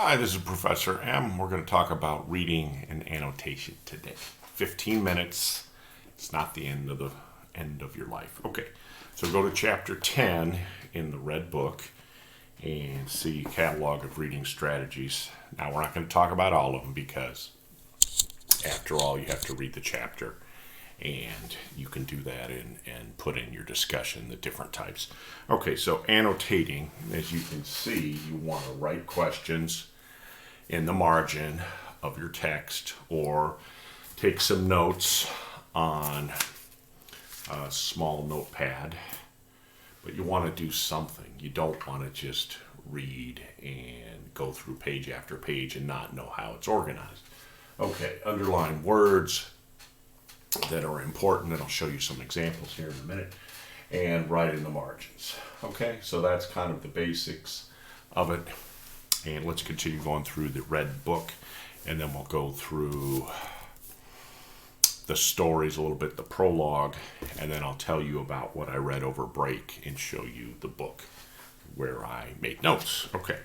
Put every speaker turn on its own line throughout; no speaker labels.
Hi, this is Professor M. We're going to talk about reading and annotation today. 15 minutes. It's not the end of your life. Okay, so go to chapter 10 in the red book and see catalog of reading strategies. Now we're not going to talk about all of them because after all you have to read the chapter and you can do that and put in your discussion the different types. Okay, so annotating, as you can see, you want to write questions in the margin of your text or take some notes on a small notepad, but you want to do something. You don't want to just read and go through page after page and not know how it's organized. Okay, underline words that are important, and I'll show you some examples here in a minute, and write in the margins. Okay, so that's kind of the basics of it. And let's continue going through the red book, and then we'll go through the stories a little bit, the prologue, and then I'll tell you about what I read over break and show you the book where I made notes. Okay,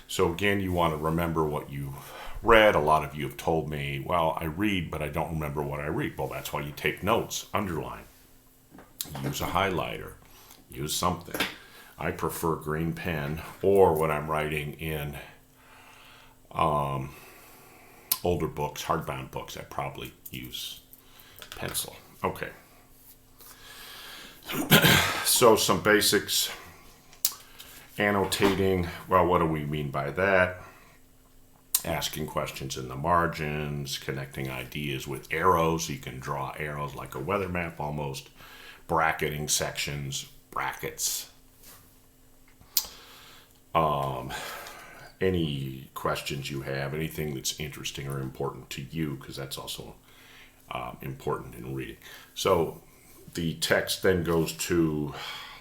so again, you want to remember what you read. A lot of you have told me, well, I read, but I don't remember what I read. Well, that's why you take notes, underline, use a highlighter, use something. I prefer green pen, or when I'm writing in older books, hardbound books, I probably use pencil. Okay. So some basics. Annotating, well, what do we mean by that? Asking questions in the margins, connecting ideas with arrows. You can draw arrows like a weather map almost. Bracketing sections, brackets. Any questions you have, anything that's interesting or important to you, because that's also important in reading. So the text then goes to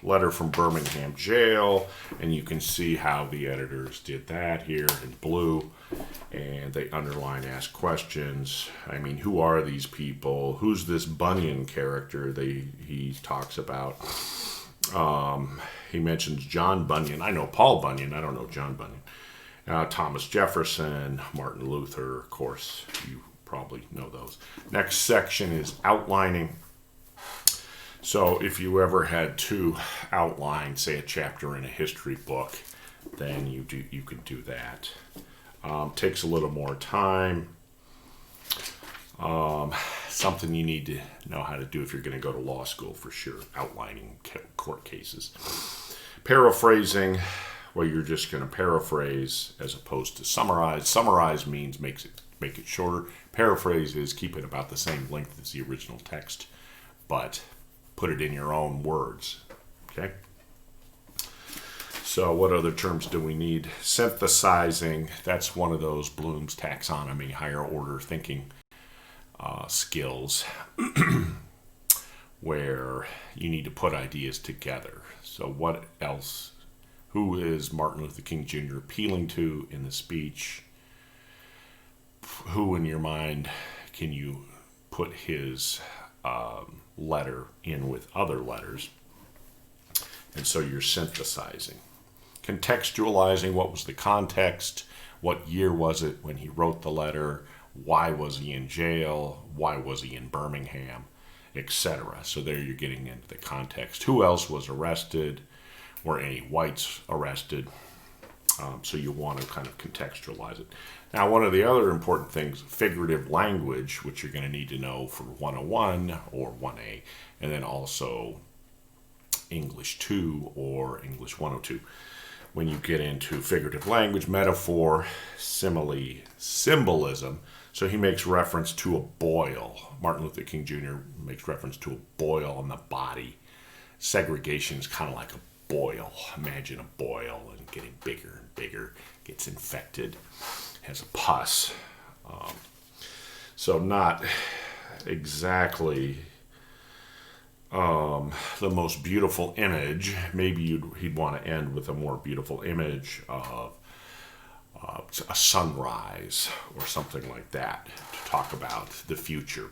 letter from Birmingham jail, and you can see how the editors did that here in blue, and they underline, ask questions. I mean, who are these people? Who's this Bunyan character he talks about? He mentions John Bunyan. I know Paul Bunyan. I don't know John Bunyan. Thomas Jefferson, Martin Luther, of course, you probably know those. Next section is outlining. So if you ever had to outline, say, a chapter in a history book, then you can do that. Takes a little more time. Something you need to know how to do if you're going to go to law school for sure, outlining court cases. Paraphrasing, well, you're just going to paraphrase as opposed to summarize. Summarize means make it shorter. Paraphrase is keep it about the same length as the original text, but put it in your own words. Okay? So what other terms do we need? Synthesizing, that's one of those Bloom's taxonomy, higher order thinking skills where you need to put ideas together. So what else? Who is Martin Luther King Jr. appealing to in the speech? Who in your mind can you put his letter in with other letters? And so you're synthesizing. Contextualizing, what was the context? What year was it when he wrote the letter? Why was he in jail? Why was he in Birmingham? Etc. So there you're getting into the context. Who else was arrested? Were any whites arrested? So you want to kind of contextualize it. Now, one of the other important things, figurative language, which you're going to need to know for 101 or 1A, and then also English 2 or English 102. When you get into figurative language, metaphor, simile, symbolism. So he makes reference to a boil. Martin Luther King Jr. makes reference to a boil on the body. Segregation is kind of like a boil. Imagine a boil and getting bigger and bigger, gets infected, has a pus. So not exactly the most beautiful image. Maybe he'd want to end with a more beautiful image of a sunrise or something like that to talk about the future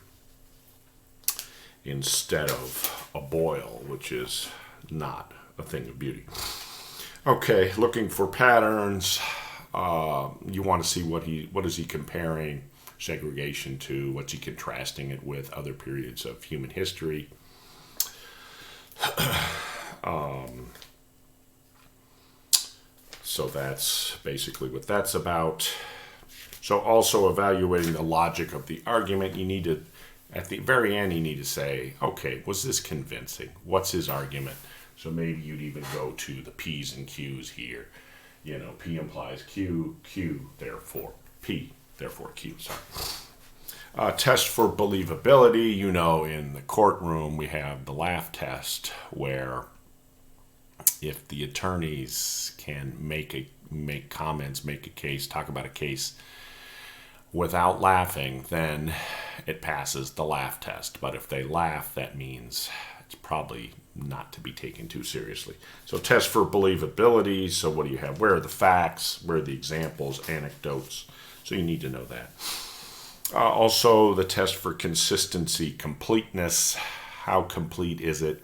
instead of a boil, which is not a thing of beauty. Okay, looking for patterns. you want to see what is he comparing segregation to, what's he contrasting it with other periods of human history. So that's basically what that's about. So also evaluating the logic of the argument, you need to, at the very end, you need to say, okay, was this convincing? What's his argument? So maybe you'd even go to the P's and Q's here. You know, P implies Q, Q, therefore P, therefore Q, sorry. Test for believability, you know, in the courtroom we have the laugh test, where if the attorneys can make comments, make a case, talk about a case without laughing, then it passes the laugh test. But if they laugh, that means it's probably not to be taken too seriously. So test for believability. So what do you have? Where are the facts? Where are the examples, anecdotes? So you need to know that. Also, the test for consistency, completeness. How complete is it?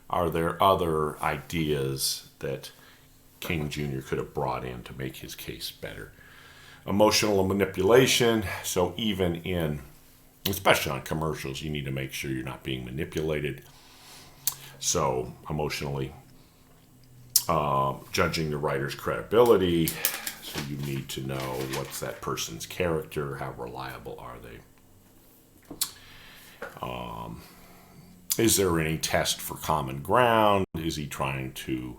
Are there other ideas that King Jr. could have brought in to make his case better? Emotional manipulation. So even in, especially on commercials, you need to make sure you're not being manipulated. So emotionally, judging the writer's credibility. So you need to know what's that person's character, how reliable are they. Is there any test for common ground? Is he trying to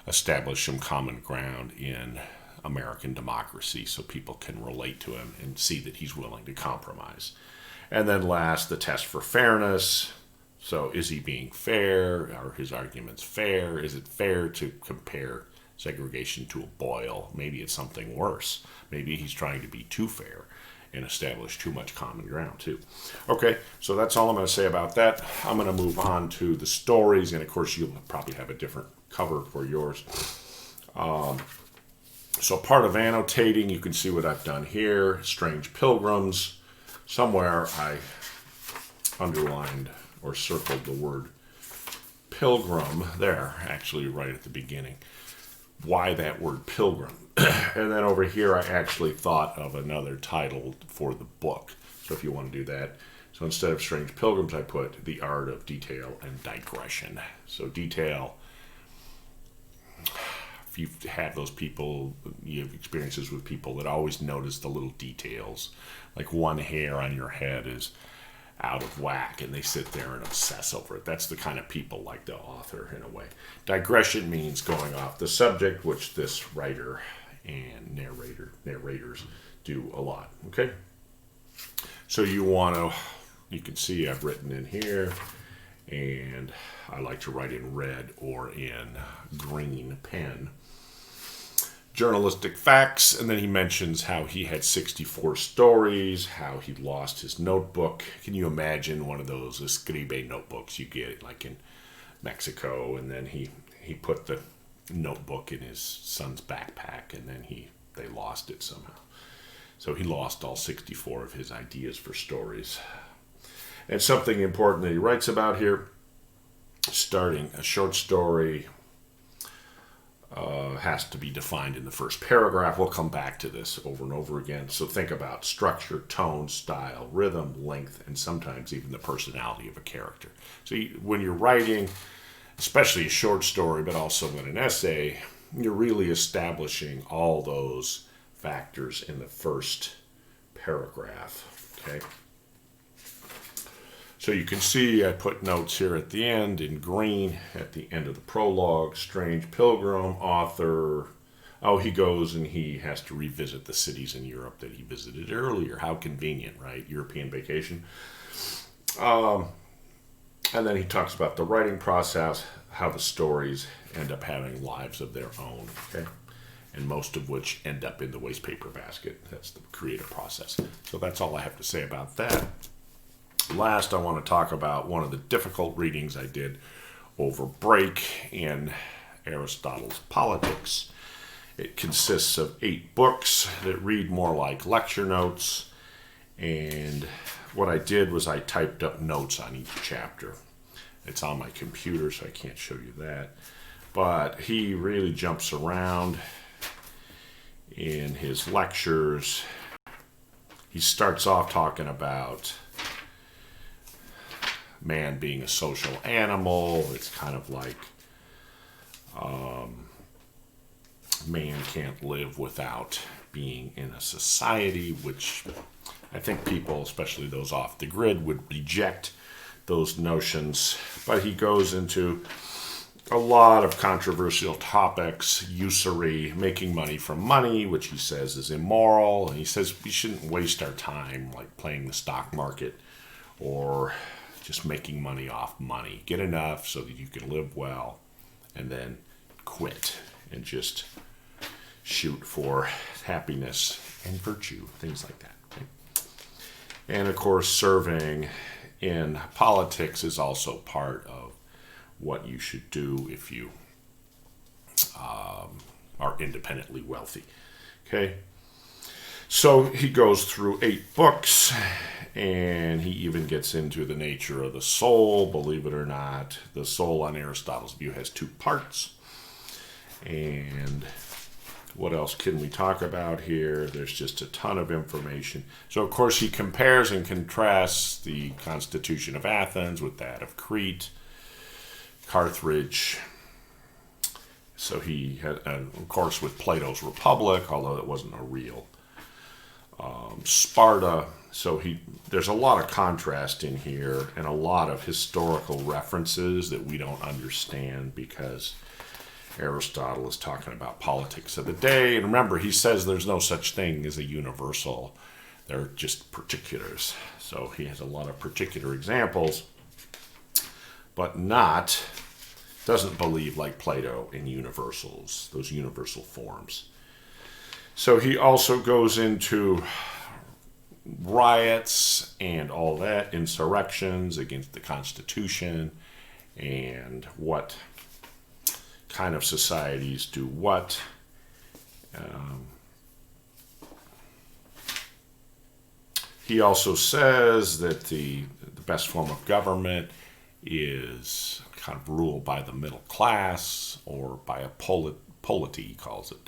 establish some common ground in American democracy so people can relate to him and see that he's willing to compromise? And then last, the test for fairness. So is he being fair? Are his arguments fair? Is it fair to compare segregation to a boil? Maybe it's something worse. Maybe he's trying to be too fair and establish too much common ground too. Okay, so that's all I'm going to say about that. I'm going to move on to the stories, and of course you'll probably have a different cover for yours. So part of annotating, you can see what I've done here. Strange Pilgrims. Somewhere I underlined or circled the word pilgrim there, actually right at the beginning. Why that word pilgrim? And then over here I actually thought of another title for the book. So if you want to do that. So instead of Strange Pilgrims, I put The Art of Detail and Digression. So detail, if you've had those people, you have experiences with people that always notice the little details. Like one hair on your head is out of whack and they sit there and obsess over it. That's the kind of people like the author in a way. Digression means going off the subject, which this writer and narrators do a lot. Okay? So you can see I've written in here, and I like to write in red or in green pen. Journalistic facts, and then he mentions how he had 64 stories, how he lost his notebook. Can you imagine one of those escribe notebooks you get like in Mexico, and then he put the notebook in his son's backpack, and then they lost it somehow. So he lost all 64 of his ideas for stories. And something important that he writes about here, starting a short story has to be defined in the first paragraph. We'll come back to this over and over again. So think about structure, tone, style, rhythm, length, and sometimes even the personality of a character. So when you're writing, especially a short story, but also in an essay, you're really establishing all those factors in the first paragraph. Okay. So you can see I put notes here at the end in green at the end of the prologue. Strange Pilgrim, author. Oh, he goes and he has to revisit the cities in Europe that he visited earlier. How convenient, right? European vacation. And then he talks about the writing process, how the stories end up having lives of their own, okay? And most of which end up in the waste paper basket. That's the creative process. So that's all I have to say about that. Last, I want to talk about one of the difficult readings I did over break in Aristotle's Politics. It consists of 8 books that read more like lecture notes, and what I did was I typed up notes on each chapter. It's on my computer, so I can't show you that. But he really jumps around. in his lectures. He starts off talking about man being a social animal. It's kind of like man can't live without being in a society, which I think people, especially those off the grid, would reject those notions. But he goes into a lot of controversial topics: usury, making money from money, which he says is immoral. And he says we shouldn't waste our time like playing the stock market or just making money off money. Get enough so that you can live well and then quit and just shoot for happiness and virtue, things like that. Okay? And of course, serving in politics is also part of what you should do if you are independently wealthy. Okay? So he goes through 8 books, and he even gets into the nature of the soul. Believe it or not, the soul on Aristotle's view has 2 parts. And what else can we talk about here? There's just a ton of information. So, of course, he compares and contrasts the Constitution of Athens with that of Crete, Carthage. So he had, of course, with Plato's Republic, although it wasn't a real Sparta. So there's a lot of contrast in here and a lot of historical references that we don't understand because Aristotle is talking about politics of the day. And remember, he says there's no such thing as a universal. They're just particulars. So he has a lot of particular examples, but doesn't believe like Plato in universals, those universal forms. So he also goes into riots and all that, insurrections against the Constitution, and what kind of societies do what. He also says that the best form of government is kind of ruled by the middle class or by a polity, he calls it,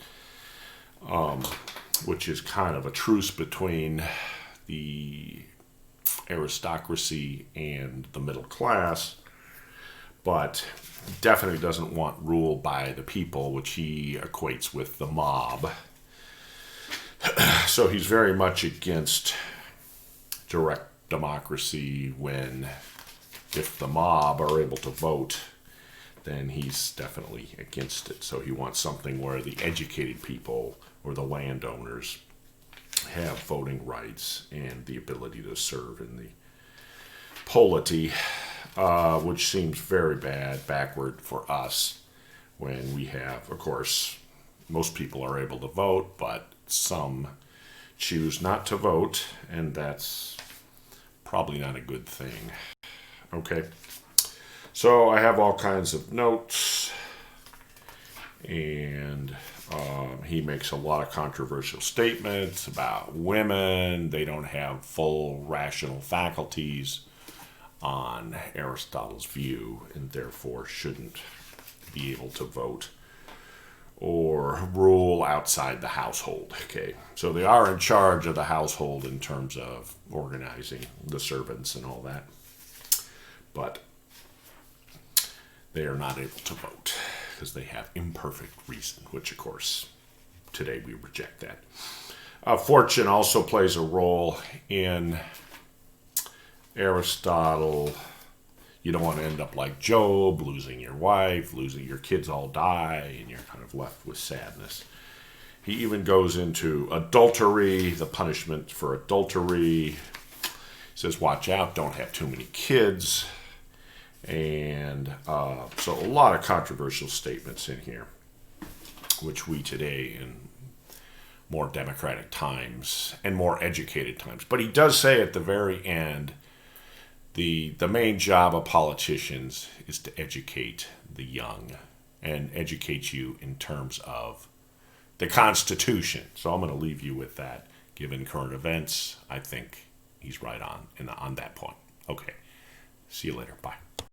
which is kind of a truce between the aristocracy and the middle class, but definitely doesn't want rule by the people, which he equates with the mob. So he's very much against direct democracy if the mob are able to vote, then he's definitely against it. So he wants something where the educated people or the landowners have voting rights and the ability to serve in the polity, which seems very backward for us when we have, of course, most people are able to vote, but some choose not to vote, and that's probably not a good thing. Okay, so I have all kinds of notes, and he makes a lot of controversial statements about women. They don't have full rational faculties on Aristotle's view, and therefore shouldn't be able to vote or rule outside the household. Okay, so they are in charge of the household in terms of organizing the servants and all that, but they are not able to vote because they have imperfect reason, which of course today we reject that. Fortune also plays a role in Aristotle. You don't want to end up like Job, losing your wife, losing your kids all die, and you're kind of left with sadness. He even goes into adultery, the punishment for adultery. He says, watch out, don't have too many kids. And so a lot of controversial statements in here, which we today in more democratic times and more educated times. But he does say at the very end, the main job of politicians is to educate the young and educate you in terms of the Constitution. So I'm going to leave you with that. Given current events, I think he's right on that point. Okay. See you later. Bye.